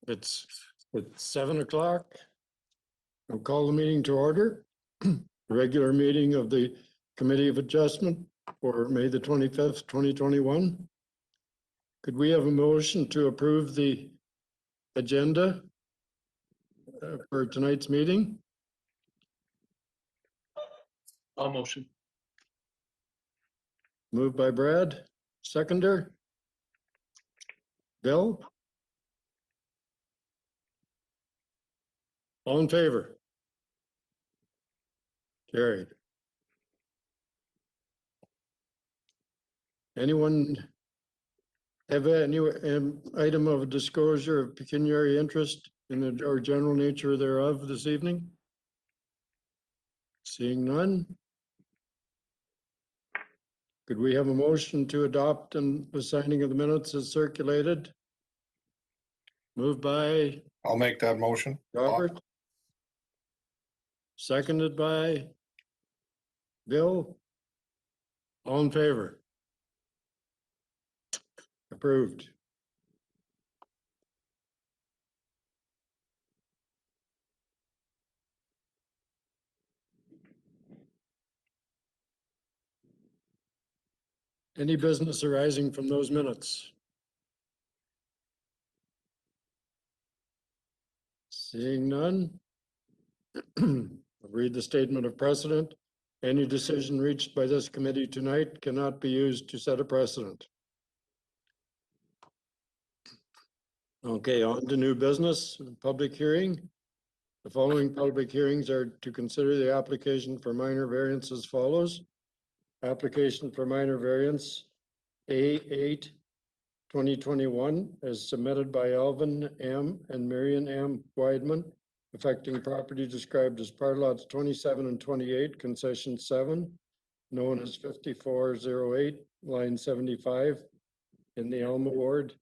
It's 7 o'clock. I'll call the meeting to order. Regular meeting of the Committee of Adjustment for May the 25th, 2021. Could we have a motion to approve the agenda for tonight's meeting? I'll motion. Moved by Brad, seconder. Bill? All in favor? Carried. Anyone have any item of disclosure of pecuniary interest in the or general nature thereof this evening? Seeing none. Could we have a motion to adopt and the signing of the minutes as circulated? Moved by I'll make that motion. Robert. Seconded by Bill. All in favor? Approved. Any business arising from those minutes? Seeing none. I'll read the statement of precedent. Any decision reached by this committee tonight cannot be used to set a precedent. Okay, on to new business, public hearing. The following public hearings are to consider the application for minor variance as follows. Application for minor variance A8 2021 as submitted by Alvin M. and Marion M. Weidman, affecting property described as part lots 27 and 28, concession 7, known as 5408, line 75 in the Elma Ward.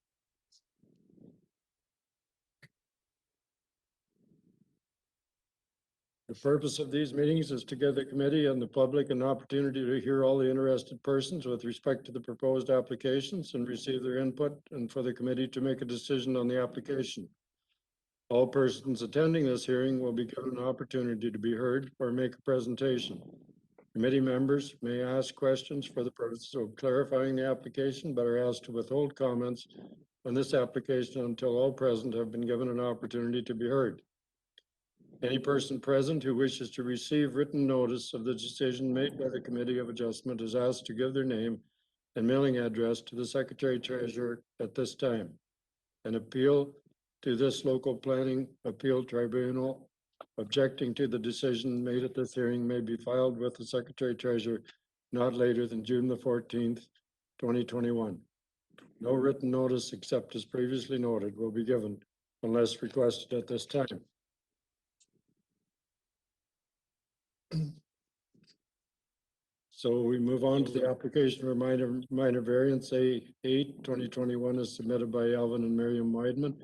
The purpose of these meetings is to give the committee and the public an opportunity to hear all the interested persons with respect to the proposed applications and receive their input, and for the committee to make a decision on the application. All persons attending this hearing will be given an opportunity to be heard or make a presentation. Committee members may ask questions for the purpose of clarifying the application, but are asked to withhold comments on this application until all present have been given an opportunity to be heard. Any person present who wishes to receive written notice of the decision made by the Committee of Adjustment is asked to give their name and mailing address to the Secretary Treasurer at this time. An appeal to this local planning appeal tribunal objecting to the decision made at this hearing may be filed with the Secretary Treasurer not later than June the 14th, 2021. No written notice except as previously noted will be given unless requested at this time. So we move on to the application for minor variance A8 2021 is submitted by Alvin and Miriam Weidman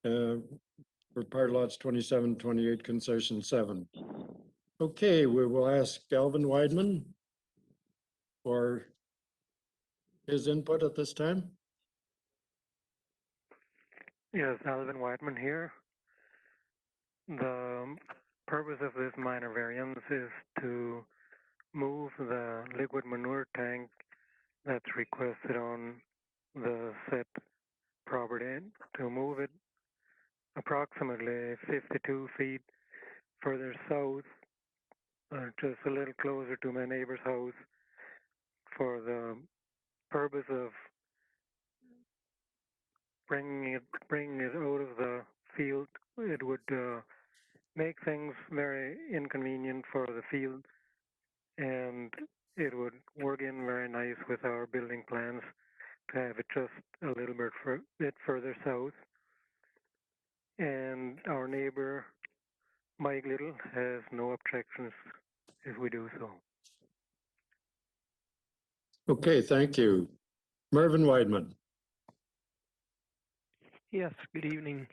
for part lots 27, 28, concession 7. Okay, we will ask Alvin Weidman for his input at this time. Yes, Alvin Weidman here. The purpose of this minor variance is to move the liquid manure tank that's requested on the said property, to move it approximately 52 feet further south, just a little closer to my neighbor's house, for the purpose of bringing it out of the field. It would make things very inconvenient for the field, and it would work in very nice with our building plans to have it just a little bit further south. And our neighbor, Mike Little, has no objections if we do so. Okay, thank you. Mervyn Weidman. Yes, good evening.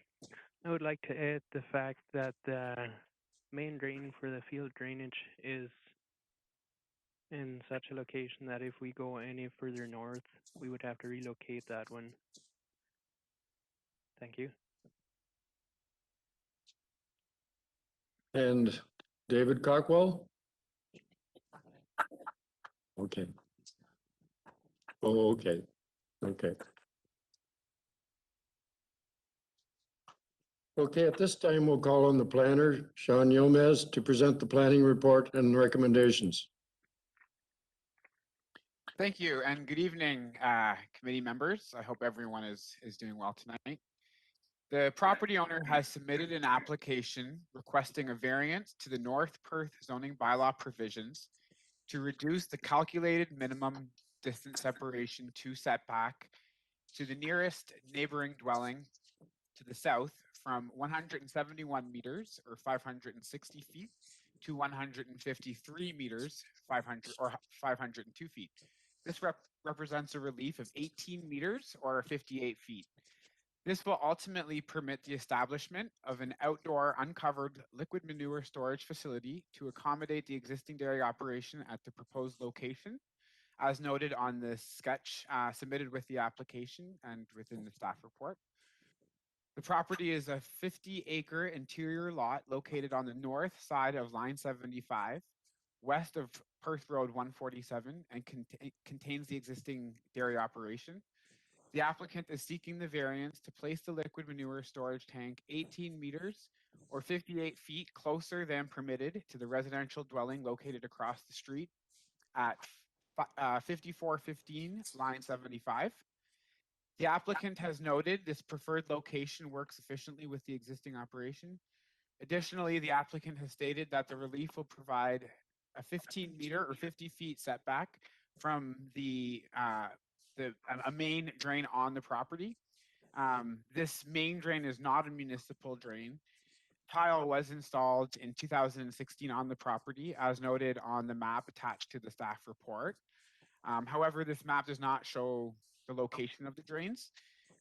I would like to add the fact that the main drain for the field drainage is in such a location that if we go any further north, we would have to relocate that one. Thank you. And David Cockwell? Okay. Oh, okay. Okay. Okay, at this time, we'll call on the planner, Sean Yomez, to present the planning report and recommendations. Thank you and good evening, committee members. I hope everyone is doing well tonight. The property owner has submitted an application requesting a variance to the North Perth zoning bylaw provisions to reduce the calculated minimum distance separation to setback to the nearest neighboring dwelling to the south from 171 meters or 560 feet to 153 meters, 502 feet. This represents a relief of 18 meters or 58 feet. This will ultimately permit the establishment of an outdoor uncovered liquid manure storage facility to accommodate the existing dairy operation at the proposed location, as noted on the sketch submitted with the application and within the staff report. The property is a 50-acre interior lot located on the north side of Line 75, west of Perth Road 147, and contains the existing dairy operation. The applicant is seeking the variance to place the liquid manure storage tank 18 meters or 58 feet closer than permitted to the residential dwelling located across the street at 5415 Line 75. The applicant has noted this preferred location works efficiently with the existing operation. Additionally, the applicant has stated that the relief will provide a 15 meter or 50 feet setback from a main drain on the property. This main drain is not a municipal drain. Tile was installed in 2016 on the property, as noted on the map attached to the staff report. However, this map does not show the location of the drains,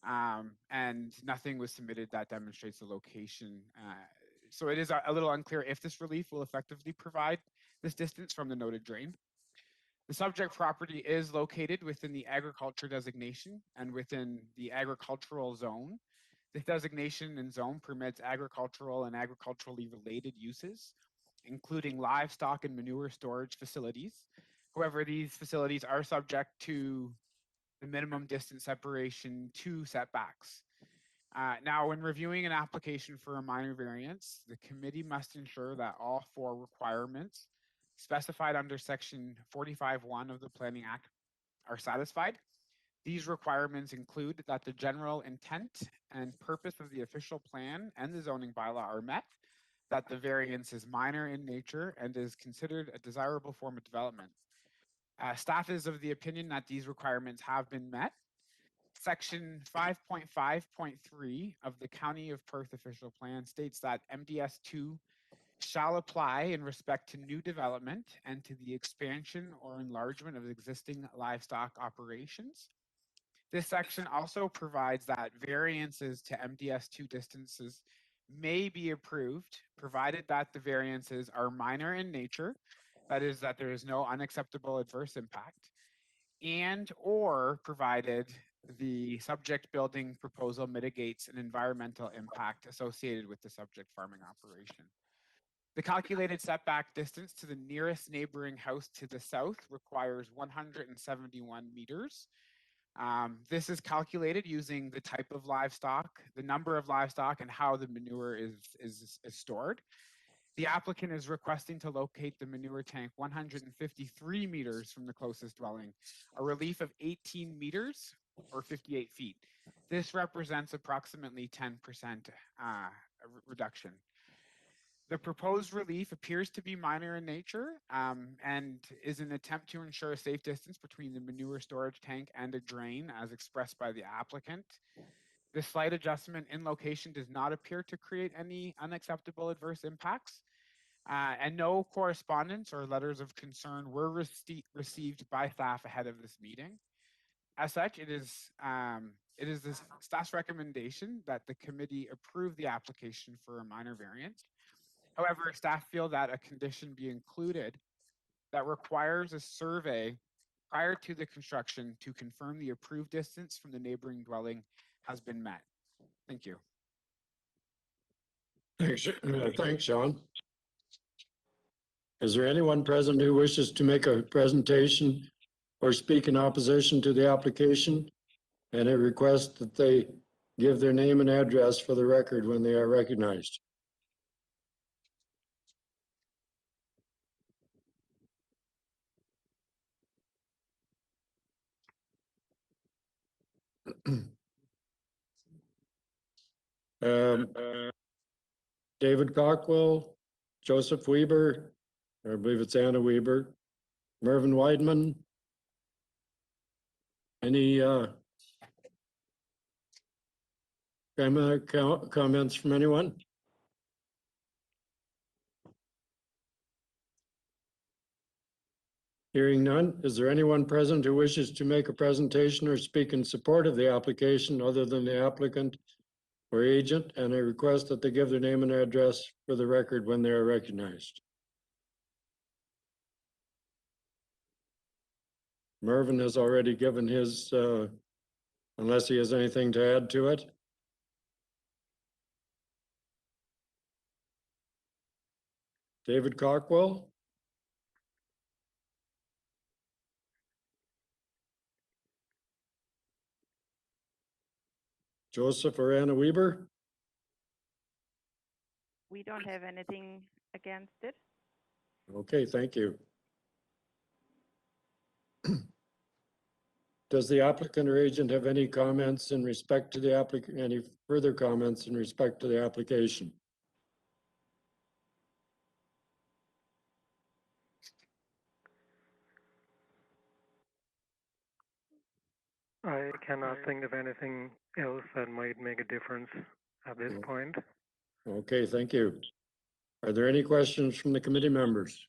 and nothing was submitted that demonstrates the location. So it is a little unclear if this relief will effectively provide this distance from the noted drain. The subject property is located within the agriculture designation and within the agricultural zone. This designation and zone permits agricultural and agriculturally related uses, including livestock and manure storage facilities. However, these facilities are subject to the minimum distance separation to setbacks. Now, when reviewing an application for a minor variance, the committee must ensure that all four requirements specified under section 45(1) of the Planning Act are satisfied. These requirements include that the general intent and purpose of the official plan and the zoning bylaw are met, that the variance is minor in nature and is considered a desirable form of development. Staff is of the opinion that these requirements have been met. Section 5.5.3 of the County of Perth official plan states that MDS2 shall apply in respect to new development and to the expansion or enlargement of existing livestock operations. This section also provides that variances to MDS2 distances may be approved, provided that the variances are minor in nature, that is, that there is no unacceptable adverse impact, and or provided the subject building proposal mitigates an environmental impact associated with the subject farming operation. The calculated setback distance to the nearest neighboring house to the south requires 171 meters. This is calculated using the type of livestock, the number of livestock, and how the manure is stored. The applicant is requesting to locate the manure tank 153 meters from the closest dwelling, a relief of 18 meters or 58 feet. This represents approximately 10% reduction. The proposed relief appears to be minor in nature and is an attempt to ensure a safe distance between the manure storage tank and a drain as expressed by the applicant. This slight adjustment in location does not appear to create any unacceptable adverse impacts. And no correspondence or letters of concern were received by staff ahead of this meeting. As such, it is the staff's recommendation that the committee approve the application for a minor variance. However, staff feel that a condition be included that requires a survey prior to the construction to confirm the approved distance from the neighboring dwelling has been met. Thank you. Thanks, Sean. Is there anyone present who wishes to make a presentation or speak in opposition to the application? And I request that they give their name and address for the record when they are recognized. Um, David Cockwell, Joseph Weber, or I believe it's Anna Weber, Mervyn Weidman. Any comments from anyone? Hearing none, is there anyone present who wishes to make a presentation or speak in support of the application other than the applicant or agent? And I request that they give their name and address for the record when they are recognized. Mervyn has already given his, unless he has anything to add to it. David Cockwell. Joseph or Anna Weber. We don't have anything against it. Okay, thank you. Does the applicant or agent have any comments in respect to the applicant, any further comments in respect to the application? I cannot think of anything else that might make a difference at this point. Okay, thank you. Are there any questions from the committee members?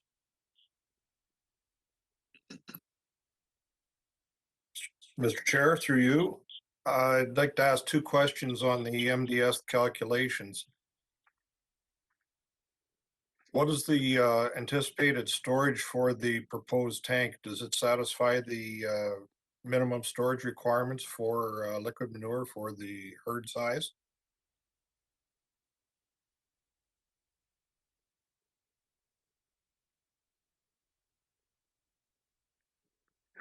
Mr. Chair, through you, I'd like to ask two questions on the MDS calculations. What is the anticipated storage for the proposed tank? Does it satisfy the minimum storage requirements for liquid manure for the herd size?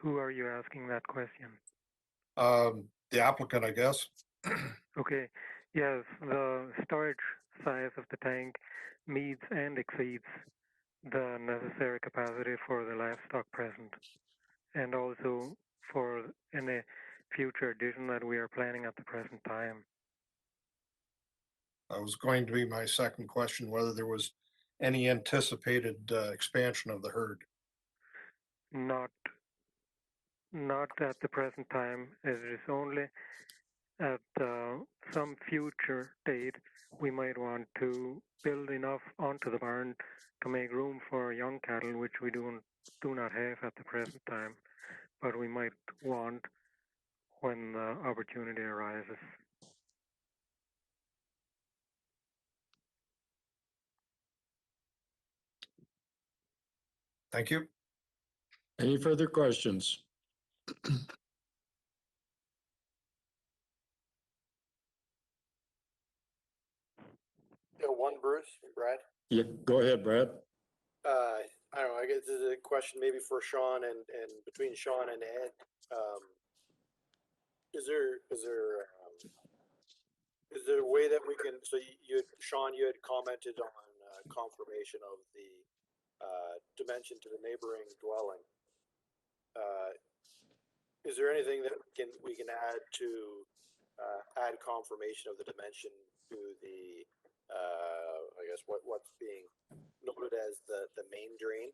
Who are you asking that question? The applicant, I guess. Okay, yes, the storage size of the tank meets and exceeds the necessary capacity for the livestock present, and also for any future addition that we are planning at the present time. That was going to be my second question, whether there was any anticipated expansion of the herd. Not at the present time. It is only at some future date we might want to build enough onto the barn to make room for young cattle, which we do not have at the present time, but we might want when the opportunity arises. Thank you. Any further questions? Yeah, one, Bruce, Brad. Yeah, go ahead, Brad. I don't know, I guess this is a question maybe for Sean and between Sean and Ed. Is there a way that we can, so Sean, you had commented on confirmation of the dimension to the neighboring dwelling. Is there anything that we can add to add confirmation of the dimension to the I guess what's being noted as the main drain?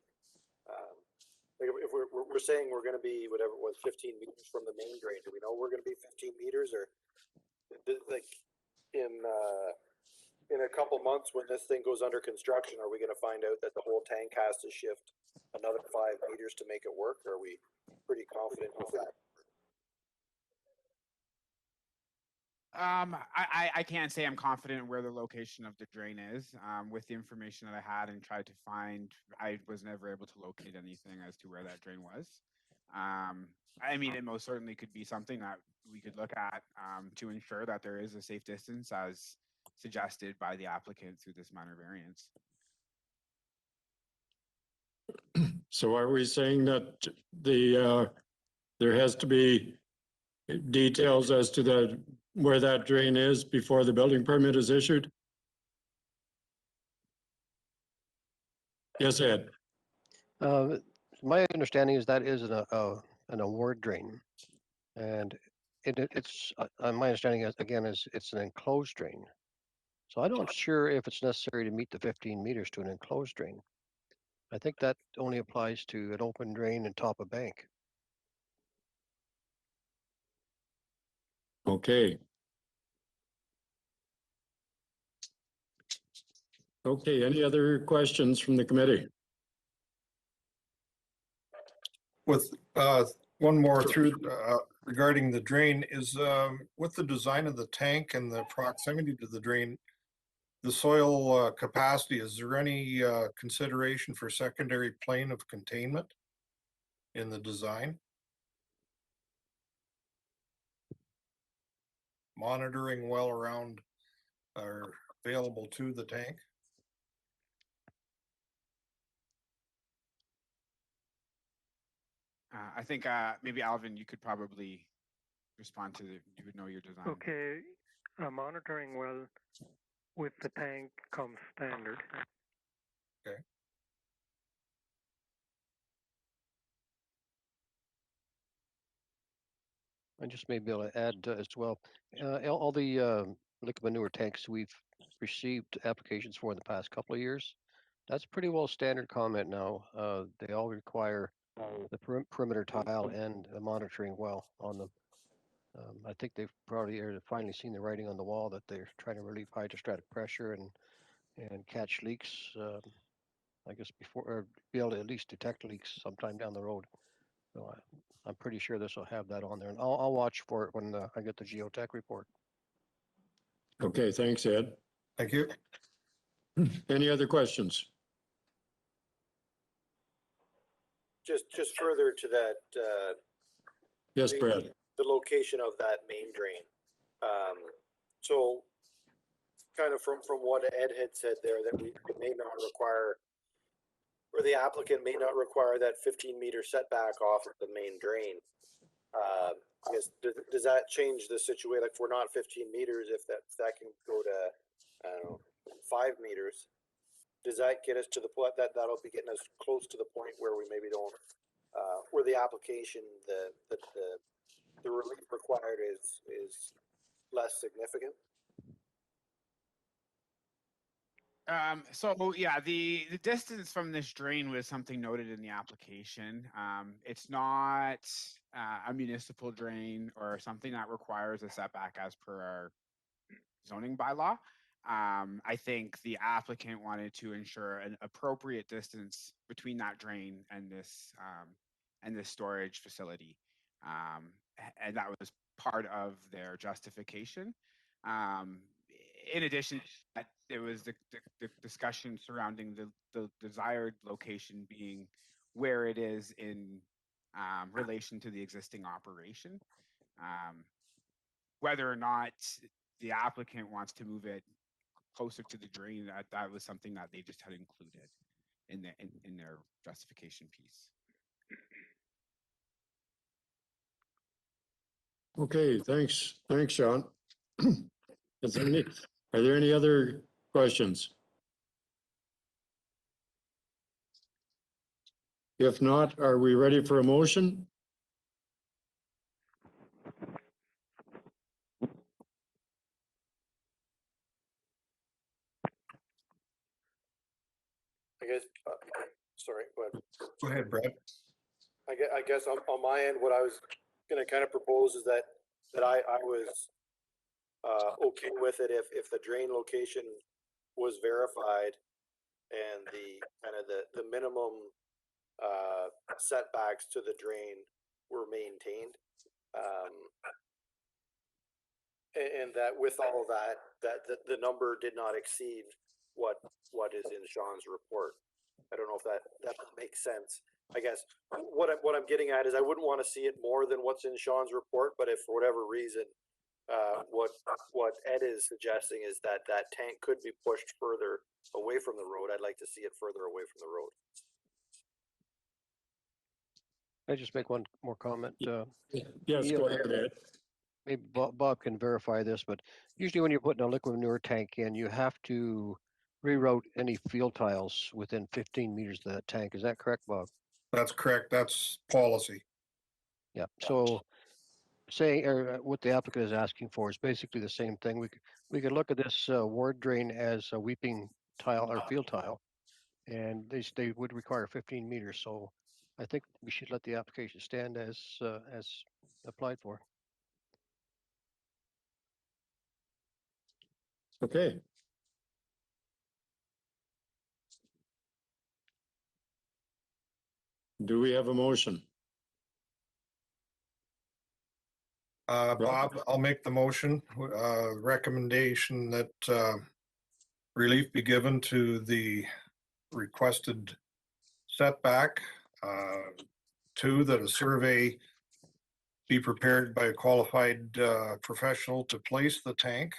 Like if we're saying we're going to be whatever it was 15 meters from the main drain, do we know we're going to be 15 meters, or like in a couple months when this thing goes under construction, are we going to find out that the whole tank has to shift another 5 meters to make it work? Or are we pretty confident with that? I can't say I'm confident where the location of the drain is. With the information that I had and tried to find, I was never able to locate anything as to where that drain was. I mean, it most certainly could be something that we could look at to ensure that there is a safe distance as suggested by the applicant through this minor variance. So are we saying that there has to be details as to where that drain is before the building permit is issued? Yes, Ed. My understanding is that is an award drain. And it's, my understanding is, again, is it's an enclosed drain. So I'm not sure if it's necessary to meet the 15 meters to an enclosed drain. I think that only applies to an open drain and top of bank. Okay. Okay, any other questions from the committee? With one more through regarding the drain is with the design of the tank and the proximity to the drain, the soil capacity, is there any consideration for secondary plane of containment in the design? Monitoring well around are available to the tank? I think maybe Alvin, you could probably respond to you would know your design. Okay, a monitoring well with the tank comes standard. Okay. I just may be able to add as well, all the liquid manure tanks we've received applications for in the past couple of years, that's pretty well standard comment now. They all require the perimeter tile and a monitoring well on them. I think they've probably finally seen the writing on the wall that they're trying to relieve hydrostatic pressure and catch leaks. I guess before, or be able to at least detect leaks sometime down the road. So I'm pretty sure this will have that on there, and I'll watch for it when I get the geotech report. Okay, thanks, Ed. Thank you. Any other questions? Just further to that, Yes, the- Brad. the location of that main drain. So kind of from what Ed had said there, that we may not require, or the applicant may not require that 15-meter setback off of the main drain. I guess, does that change the situation? Like, if we're not 15 meters, if that can go to, I don't know, 5 meters, does that get us to the point that'll be getting us close to the point where we maybe don't, where the application, the relief required is less significant? So yeah, the distance from this drain was something noted in the application. It's not a municipal drain or something that requires a setback as per our zoning bylaw. I think the applicant wanted to ensure an appropriate distance between that drain and this storage facility, and that was part of their justification. In addition, that there was the discussion surrounding the desired location being where it is in relation to the existing operation. Whether or not the applicant wants to move it closer to the drain, that was something that they just had included in their justification piece. Okay, thanks, Sean. Are there any other questions? If not, are we ready for a motion? I guess, sorry, go ahead. Go ahead, Brad. I guess on my end, what I was gonna kind of propose is that I was okay with it if the drain location was verified and the kind of the minimum setbacks to the drain were maintained. And that with all that the number did not exceed what is in Sean's report. I don't know if that makes sense. I guess what I'm getting at is I wouldn't want to see it more than what's in Sean's report, but if for whatever reason, what Ed is suggesting is that that tank could be pushed further away from the road, I'd like to see it further away from the road. I just make one more comment. Yes, Yeah. go ahead, Ed. Maybe Bob can verify this, but usually when you're putting a liquid manure tank in, you have to reroute any field tiles within 15 meters of that tank. Is that correct, Bob? That's correct. That's policy. Yeah. So saying, or what the applicant is asking for is basically the same thing. We could look at this ward drain as a weeping tile or field tile, and they would require 15 meters. So I think we should let the application stand as applied for. Okay. Do we have a motion? Bob, I'll make the motion, recommendation that, relief be given to the requested setback. Two, that a survey be prepared by a qualified, professional to place the tank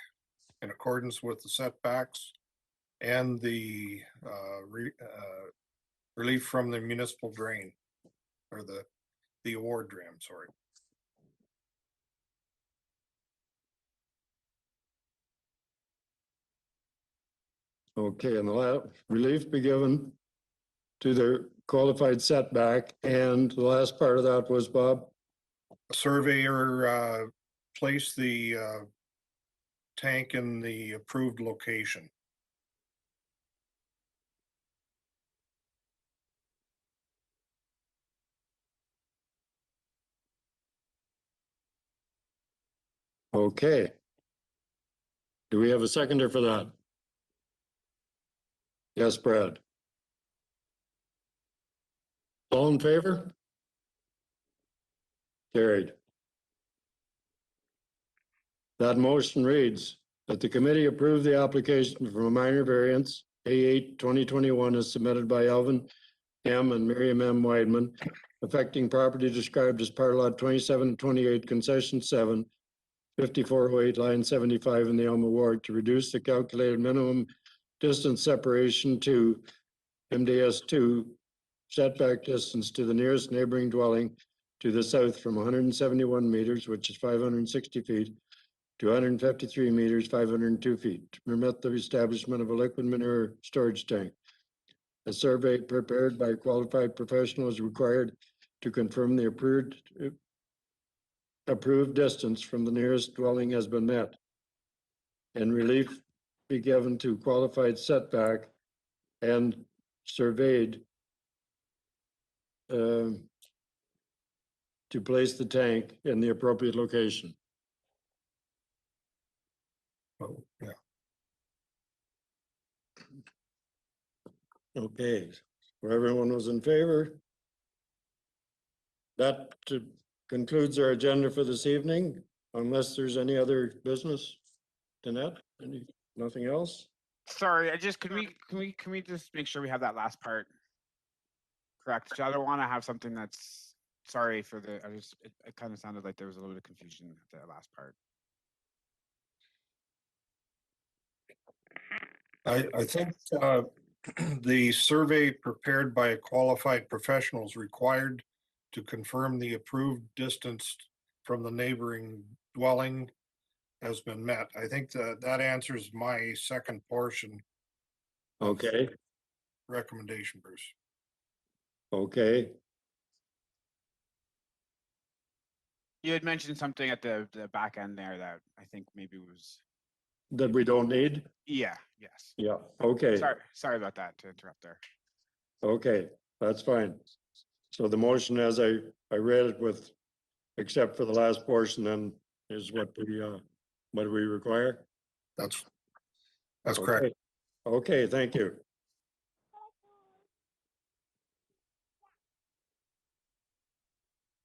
in accordance with the setbacks and the, relief from the municipal drain, or the award drain, sorry. Okay, and the relief be given to the qualified setback, and the last part of that was, Bob? A surveyor, place the, tank in the approved location. Okay. Do we have a seconder for that? Yes, Brad. All in favor? Carried. That motion reads that the committee approve the application for a minor variance A8-2021 as submitted by Alvin M. and Miriam M. Weidman, affecting property described as part lot 2728, concession 7, 5408, line 75 in the Elma Ward, to reduce the calculated minimum distance separation to MDS2 setback distance to the nearest neighboring dwelling to the south from 171 meters, which is 560 feet, to 153 meters, 502 feet, to permit the establishment of a liquid manure storage tank. A survey prepared by a qualified professional is required to confirm the approved distance from the nearest dwelling has been met, and relief be given to qualified setback and surveyed to place the tank in the appropriate location. Oh, yeah. Okay, where everyone was in favor. That concludes our agenda for this evening, unless there's any other business. Danette, nothing else? Sorry, can we just make sure we have that last part correct? 'Cause I don't want to have something that's, sorry for the, it kind of sounded like there was a little bit of confusion at the last part. I think, the survey prepared by a qualified professional is required to confirm the approved distance from the neighboring dwelling has been met. I think that answers my second portion Okay, recommendation, Bruce. okay. You had mentioned something at the back end there that I think maybe was, That we don't need? yeah, yes. Yeah, okay. Sorry about that, to interrupt there. Okay, that's fine. So the motion as I read it with, except for the last portion, then is what we require? That's correct. Okay. Okay, thank you.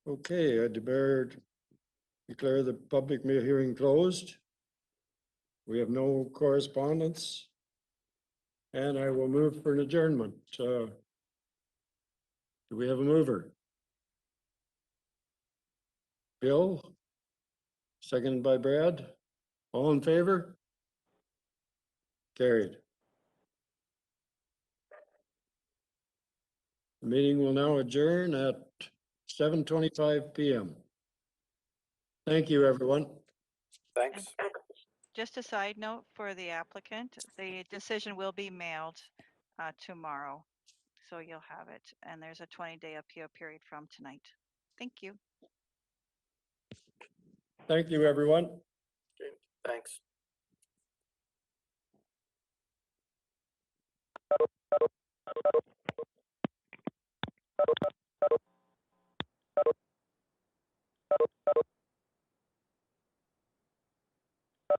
Okay, I declare the public hearing closed. We have no correspondence. And I will move for an adjournment. Do we have a mover? Bill? Seconded by Brad. All in favor? Carried. The meeting will now adjourn at 7:25 PM. Thank you, everyone. Thanks. Just a side note for the applicant, the decision will be mailed tomorrow. So you'll have it. And there's a 20-day appeal period from tonight. Thank you. Thank you, everyone. Okay, thanks.